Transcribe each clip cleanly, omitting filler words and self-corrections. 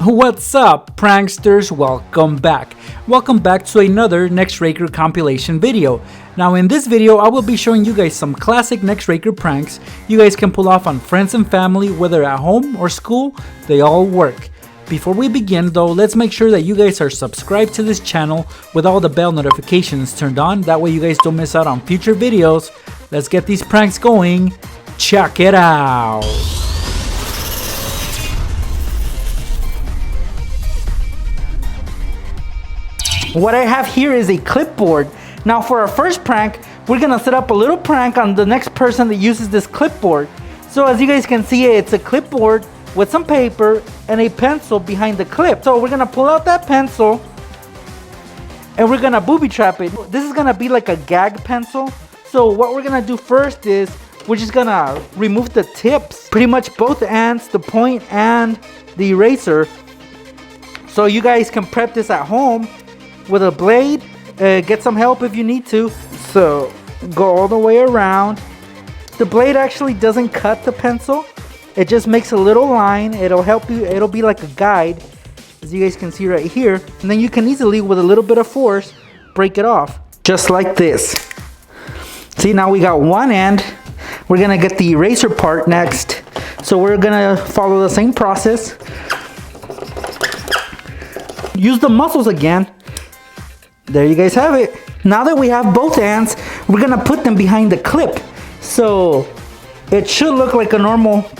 What's up, pranksters? Welcome back. Welcome back to another Nextraker compilation video. Now in this video, I will be showing you guys some classic Nextraker pranks you guys can pull off on friends and family, whether at home or school, they all work. Before we begin though, let's make sure that you guys are subscribed to this channel with all the bell notifications turned on. That way you guys don't miss out on future videos. Let's get these pranks going. Check it out. What I have here is a clipboard. Now for our first prank, we're gonna set up a little prank on the next person that uses this clipboard. So as you guys can see, it's a clipboard with some paper and a pencil behind the clip. So we're gonna pull out that pencil and we're gonna booby trap it. This is gonna be like a gag pencil. So what we're gonna do first is we're just gonna remove the tips, pretty much both ends, the point and the eraser. So you guys can prep this at home with a blade. Get some help if you need to. So go all the way around. The blade actually doesn't cut the pencil, it just makes a little line. It'll help you, it'll be like a guide, as you guys can see right here. And then you can easily, with a little bit of force, break it off, just like this. See, now we got one end. We're gonna get the eraser part next. So we're gonna follow the same process. Use the muscles again. There you guys have it. Now that we have both ends, we're gonna put them behind the clip. So it should look like a normal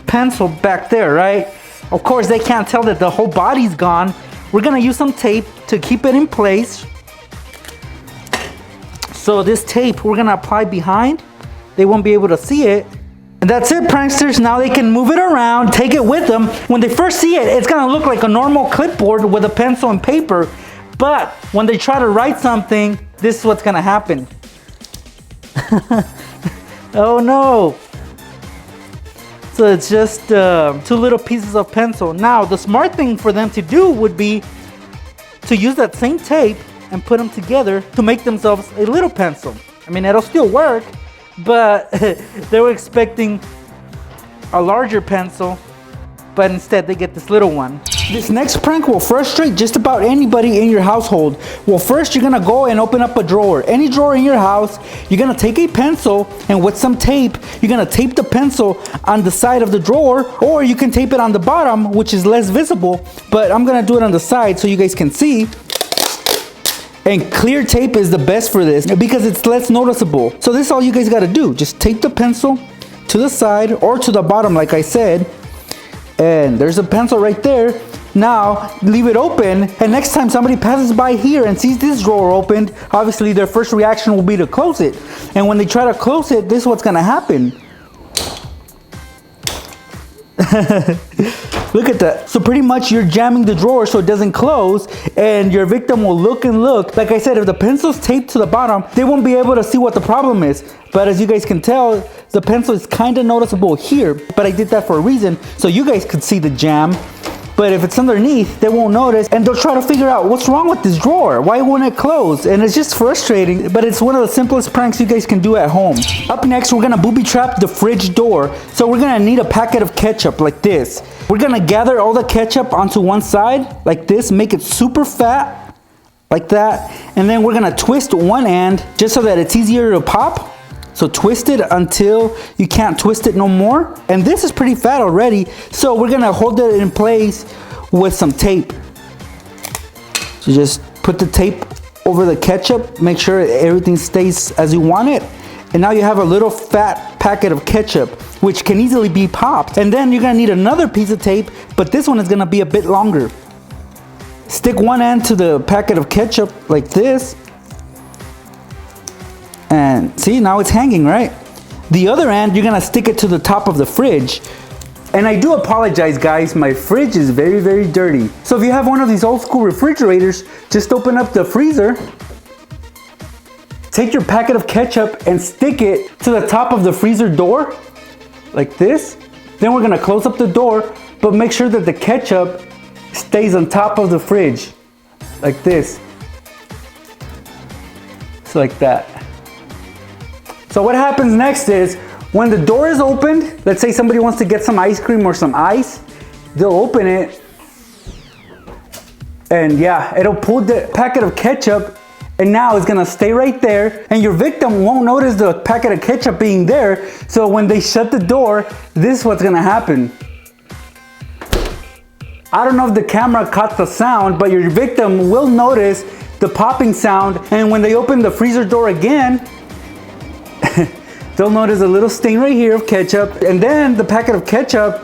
pencil back there, right? Of course, they can't tell that the whole body's gone. We're gonna use some tape to keep it in place. So this tape, we're gonna apply behind. They won't be able to see it. And that's it, pranksters. Now they can move it around, take it with them. When they first see it, it's gonna look like a normal clipboard with a pencil and paper. But when they try to write something, this is what's gonna happen. Oh no. So it's just two little pieces of pencil. Now the smart thing for them to do would be to use that same tape and put them together to make themselves a little pencil. I mean, it'll still work, but they were expecting a larger pencil, but instead they get this little one. This next prank will frustrate just about anybody in your household. Well, first you're gonna go and open up a drawer. Any drawer in your house, you're gonna take a pencil and with some tape, you're gonna tape the pencil on the side of the drawer, or you can tape it on the bottom, which is less visible, but I'm gonna do it on the side so you guys can see. And clear tape is the best for this because it's less noticeable. So this is all you guys gotta do. Just tape the pencil to the side or to the bottom like I said. And there's a pencil right there. Now leave it open, and next time somebody passes by here and sees this drawer opened, obviously their first reaction will be to close it. And when they try to close it, this is what's gonna happen. Look at that. So pretty much you're jamming the drawer so it doesn't close, and your victim will look and look. Like I said, if the pencil's taped to the bottom, they won't be able to see what the problem is. But as you guys can tell, the pencil is kind of noticeable here, but I did that for a reason, so you guys could see the jam. But if it's underneath, they won't notice, and they'll try to figure out what's wrong with this drawer. Why won't it close? And it's just frustrating, but it's one of the simplest pranks you guys can do at home. Up next, we're gonna booby trap the fridge door. So we're gonna need a packet of ketchup like this. We're gonna gather all the ketchup onto one side like this, make it super fat like that. And then we're gonna twist one end just so that it's easier to pop. So twist it until you can't twist it no more. And this is pretty fat already. So we're gonna hold it in place with some tape. So just put the tape over the ketchup, make sure everything stays as you want it. And now you have a little fat packet of ketchup, which can easily be popped. And then you're gonna need another piece of tape, but this one is gonna be a bit longer. Stick one end to the packet of ketchup like this. And see, now it's hanging, right? The other end, you're gonna stick it to the top of the fridge. And I do apologize, guys, my fridge is very, very dirty. So if you have one of these old school refrigerators, just open up the freezer, take your packet of ketchup and stick it to the top of the freezer door, like this. Then we're gonna close up the door, but make sure that the ketchup stays on top of the fridge, like this. It's like that. So what happens next is, when the door is opened, let's say somebody wants to get some ice cream or some ice, they'll open it And yeah, it'll pull the packet of ketchup, and now it's gonna stay right there, and your victim won't notice the packet of ketchup being there. So when they shut the door, this is what's gonna happen. I don't know if the camera caught the sound, but your victim will notice the popping sound, and when they open the freezer door again, they'll notice a little stain right here of ketchup, and then the packet of ketchup,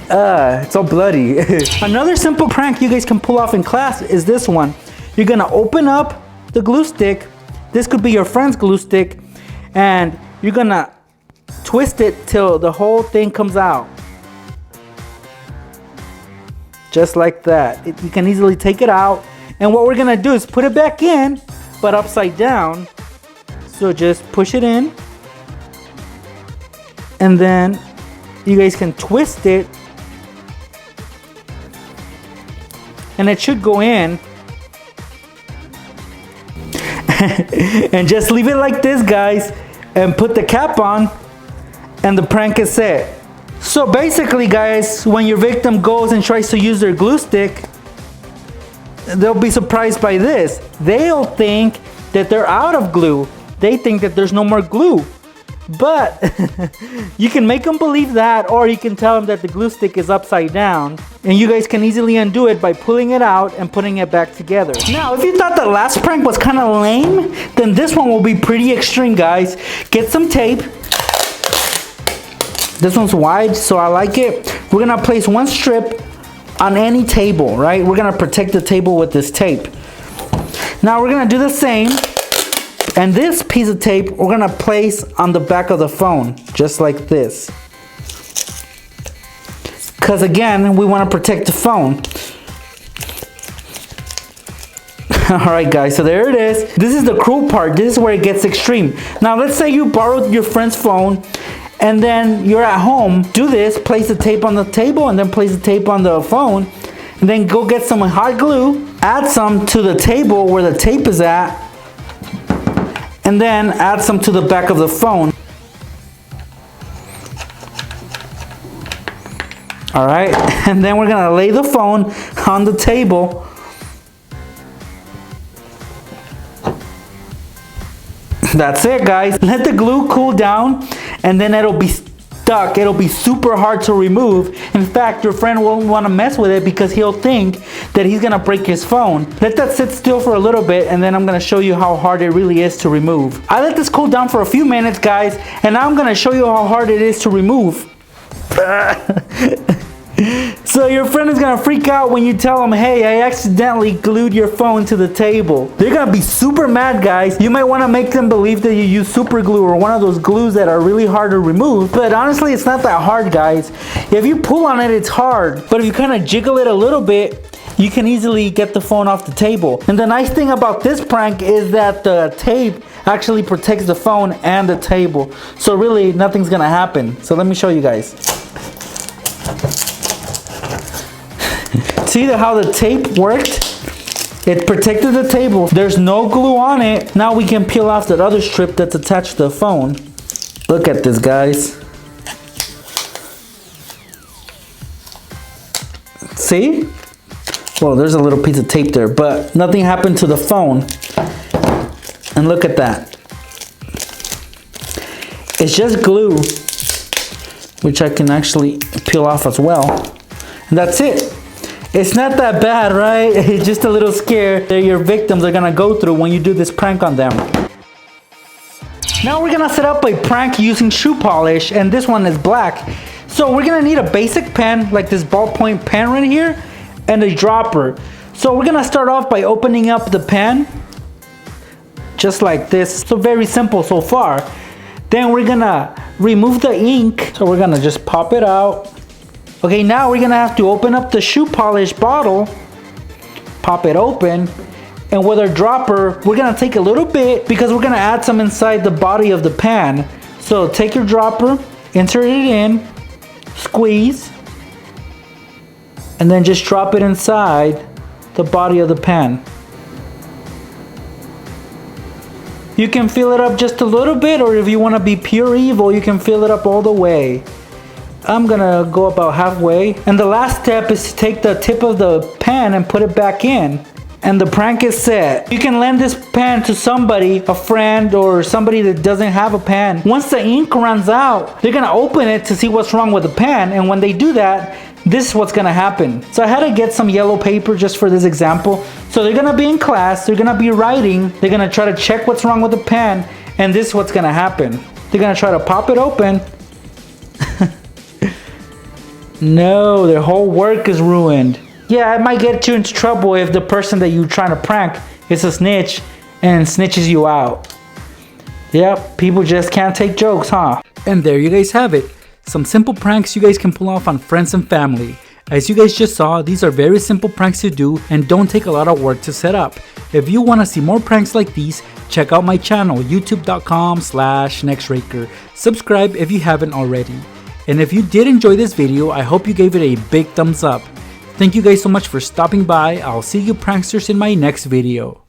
it's all bloody. Another simple prank you guys can pull off in class is this one. You're gonna open up the glue stick. This could be your friend's glue stick, and you're gonna twist it till the whole thing comes out. Just like that. You can easily take it out. And what we're gonna do is put it back in, but upside down. So just push it in. And then you guys can twist it. And it should go in. And just leave it like this, guys. And put the cap on. And the prank is set. So basically, guys, when your victim goes and tries to use their glue stick, they'll be surprised by this. They'll think that they're out of glue. They think that there's no more glue. But you can make them believe that, or you can tell them that the glue stick is upside down, and you guys can easily undo it by pulling it out and putting it back together. Now, if you thought the last prank was kind of lame, then this one will be pretty extreme, guys. Get some tape. This one's wide, so I like it. We're gonna place one strip on any table, right? We're gonna protect the table with this tape. Now we're gonna do the same. And this piece of tape, we're gonna place on the back of the phone, just like this. Because again, we wanna protect the phone. All right, guys, so there it is. This is the cruel part. This is where it gets extreme. Now, let's say you borrowed your friend's phone, and then you're at home. Do this, place the tape on the table, and then place the tape on the phone, and then go get some hot glue, add some to the table where the tape is at, and then add some to the back of the phone. All right, and then we're gonna lay the phone on the table. That's it, guys. Let the glue cool down, and then it'll be stuck. It'll be super hard to remove. In fact, your friend won't want to mess with it because he'll think that he's gonna break his phone. Let that sit still for a little bit, and then I'm gonna show you how hard it really is to remove. I let this cool down for a few minutes, guys, and now I'm gonna show you how hard it is to remove. So your friend is gonna freak out when you tell them, hey, I accidentally glued your phone to the table. They're gonna be super mad, guys. You might wanna make them believe that you use super glue or one of those glues that are really hard to remove. But honestly, it's not that hard, guys. If you pull on it, it's hard. But if you kind of jiggle it a little bit, you can easily get the phone off the table. And the nice thing about this prank is that the tape actually protects the phone and the table. So really, nothing's gonna happen. So let me show you guys. See how the tape worked? It protected the table. There's no glue on it. Now we can peel off that other strip that's attached to the phone. Look at this, guys. See? Well, there's a little piece of tape there, but nothing happened to the phone. And look at that. It's just glue, which I can actually peel off as well. And that's it. It's not that bad, right? It's just a little scare that your victims are gonna go through when you do this prank on them. Now we're gonna set up a prank using shoe polish, and this one is black. So we're gonna need a basic pen, like this ballpoint pen right here, and a dropper. So we're gonna start off by opening up the pen, just like this. So very simple so far. Then we're gonna remove the ink. So we're gonna just pop it out. Okay, now we're gonna have to open up the shoe polish bottle, pop it open, and with our dropper, we're gonna take a little bit because we're gonna add some inside the body of the pan. So take your dropper, insert it in, squeeze, and then just drop it inside the body of the pan. You can fill it up just a little bit, or if you wanna be pure evil, you can fill it up all the way. I'm gonna go about halfway. And the last step is to take the tip of the pen and put it back in. And the prank is set. You can lend this pen to somebody, a friend or somebody that doesn't have a pen. Once the ink runs out, they're gonna open it to see what's wrong with the pen. And when they do that, this is what's gonna happen. So I had to get some yellow paper just for this example. So they're gonna be in class, they're gonna be writing, they're gonna try to check what's wrong with the pen, and this is what's gonna happen. They're gonna try to pop it open. No, their whole work is ruined. Yeah, it might get you into trouble if the person that you're trying to prank is a snitch and snitches you out. Yep, people just can't take jokes, huh? And there you guys have it. Some simple pranks you guys can pull off on friends and family. As you guys just saw, these are very simple pranks to do and don't take a lot of work to set up. If you want to see more pranks like these, check out my channel, youtube.com/nextraker. Subscribe if you haven't already. And if you did enjoy this video, I hope you gave it a big thumbs up. Thank you guys so much for stopping by. I'll see you pranksters in my next video.